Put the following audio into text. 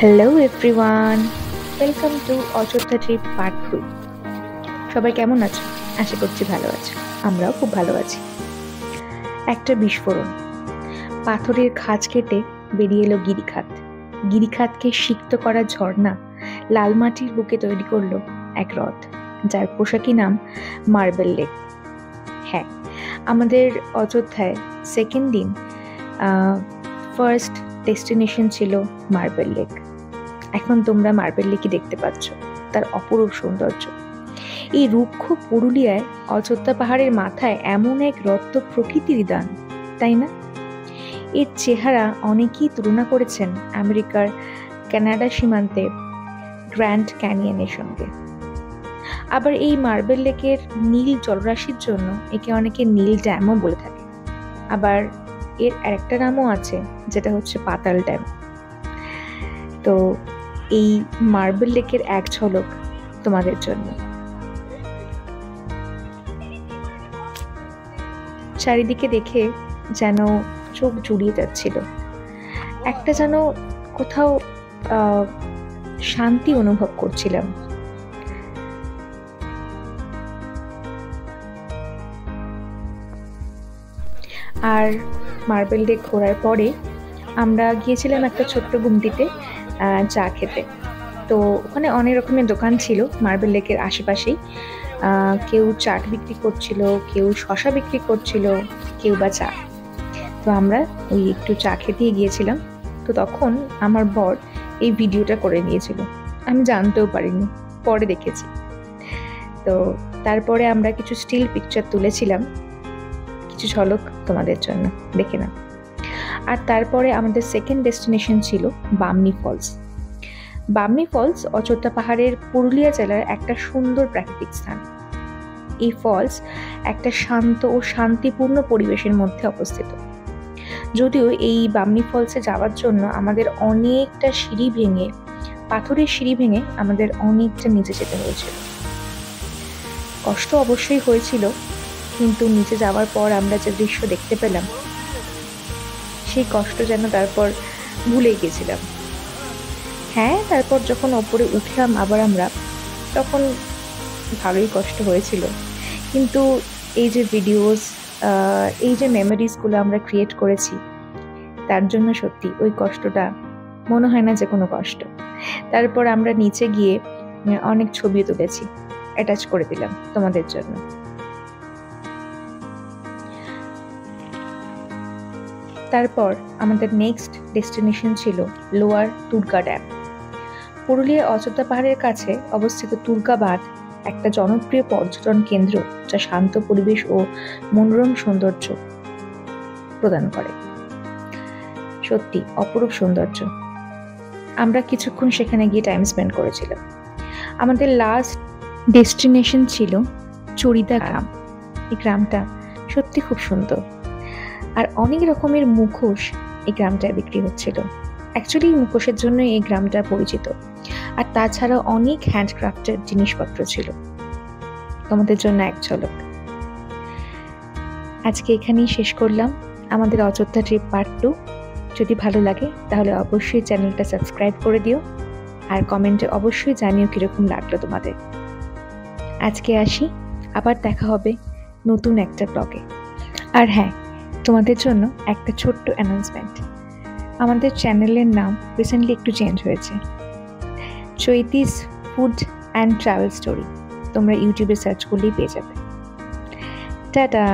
Hello everyone, welcome to Ayodhya trip part 2। সবাই কেমন আছো? আশা করছি ভালো আছো। আমরাও খুব ভালো আছি। একটা বিস্ফোরণ, পাথরের খাঁজ কেটে বেরিয়ে এলো গিরিখাত। গিরিখাতকে সিক্ত করা ঝর্ণা লাল মাটির বুকে তৈরি করলো এক হ্রদ, যার পোশাকি নাম মার্বেল লেক। হ্যাঁ, আমাদের অযোধ্যায় সেকেন্ড দিন ফার্স্ট ডেস্টিনেশন ছিল মার্বেল লেক। এখন তোমরা মার্বেল লেকই দেখতে পাচ্ছ, তার অপরূপ সৌন্দর্য। এই রুক্ষ পুরুলিয়ায় অযোধ্যা পাহাড়ের মাথায় এমন এক রত্ন প্রকৃতির দান, তাই না? এর চেহারা অনেকেই তুলনা করেছেন আমেরিকার কানাডা সীমান্তে গ্র্যান্ড ক্যানিয়নের সঙ্গে। আবার এই মার্বেল লেকের নীল জলরাশির জন্য একে অনেকে নীল ড্যামও বলে থাকে। আবার এর আরেকটা নামও আছে, যেটা হচ্ছে পাতাল ড্যাম। তো এই মার্বেল লেকের এক ঝলক তোমাদের জন্য। চারিদিকে দেখে যেন চোখ জুড়িয়ে যাচ্ছিল, একটা যেন কোথাও শান্তি অনুভব করছিলাম। আর মার্বেল লেক ঘোরার পরে আমরা গিয়েছিলাম একটা ছোট্ট গুমটিতে চা খেতে। তো ওখানে অনেক রকমের দোকান ছিল মার্বেল লেকের আশেপাশেই। কেউ চাট বিক্রি করছিল, কেউ শশা বিক্রি করছিল, কেউ বা চা। তো আমরা ওই একটু চা খেতেই গিয়েছিলাম। তো তখন আমার বর এই ভিডিওটা করে নিয়েছিল, আমি জানতেও পারিনি, পরে দেখেছি। তো তারপরে আমরা কিছু স্টিল পিকচার তুলেছিলাম, কিছু ঝলক তোমাদের জন্য দেখে নাও। আর তারপরে আমাদের সেকেন্ড ডেস্টিনেশন ছিল বামনি ফলস। বামনি ফলস অযোধ্যা পাহাড়ের পুরুলিয়া জেলার একটা সুন্দর প্রাকৃতিক স্থান। এই ফলস একটা শান্ত ও শান্তিপূর্ণ পরিবেশের মধ্যে অবস্থিত। যদিও এই বামনি ফলসে যাওয়ার জন্য আমাদের অনেকটা সিঁড়ি ভেঙে, পাথরের সিঁড়ি ভেঙে আমাদের অনেকটা নিচে যেতে হয়েছিল। কষ্ট অবশ্যই হয়েছিল, কিন্তু নিচে যাওয়ার পর আমরা যে দৃশ্য দেখতে পেলাম, সেই কষ্ট যেন তারপর ভুলে গেছিলাম। হ্যাঁ, তারপর যখন ওপরে উঠলাম আবার আমরা, তখন ভালোই কষ্ট হয়েছিল। কিন্তু এই যে ভিডিওস, এই যে মেমোরিজগুলো আমরা ক্রিয়েট করেছি, তার জন্য সত্যি ওই কষ্টটা মনে হয় না যে কোনো কষ্ট। তারপর আমরা নিচে গিয়ে অনেক ছবি তুলেছি, অ্যাটাচ করে দিলাম তোমাদের জন্য। তারপর আমাদের নেক্সট ডেস্টিনেশন ছিল লোয়ার তুর্কা ড্যাম। পুরুলিয়া অযোধ্যা পাহাড়ের কাছে অবস্থিত তুর্কা বাঁধ একটা জনপ্রিয় পর্যটন কেন্দ্র, যা শান্ত পরিবেশ ও মনোরম সৌন্দর্য প্রদান করে। সত্যি অপরূপ সৌন্দর্য। আমরা কিছুক্ষণ সেখানে গিয়ে টাইম স্পেন্ড করেছিলাম। আমাদের লাস্ট ডেস্টিনেশন ছিল চরিদা গ্রাম। এই গ্রামটা সত্যি খুব সুন্দর, আর অনেক রকমের মুখোশ এই গ্রামটায় বিক্রি হচ্ছিল। অ্যাকচুয়ালি মুখোশের জন্য এই গ্রামটা পরিচিত। আর তাছাড়া অনেক হ্যান্ডক্রাফটের জিনিসপত্র ছিল। তোমাদের জন্য এক ঝলক। আজকে এখানেই শেষ করলাম আমাদের অযোধ্যা ট্রিপ পার্ট 2। যদি ভালো লাগে তাহলে অবশ্যই চ্যানেলটা সাবস্ক্রাইব করে দিও, আর কমেন্টে অবশ্যই জানিও কিরকম লাগলো তোমাদের। আজকে আসি, আবার দেখা হবে নতুন একটা ব্লগে। আর হ্যাঁ, তোমাদের জন্য একটা ছোট্ট অ্যানাউন্সমেন্ট। আমাদের চ্যানেলের নাম রিসেন্টলি একটু চেঞ্জ হয়েছে, চৈতিস ফুড অ্যান্ড ট্রাভেল স্টোরি। তোমরা ইউটিউবে সার্চ করলেই পেয়ে যাবে। টাটা।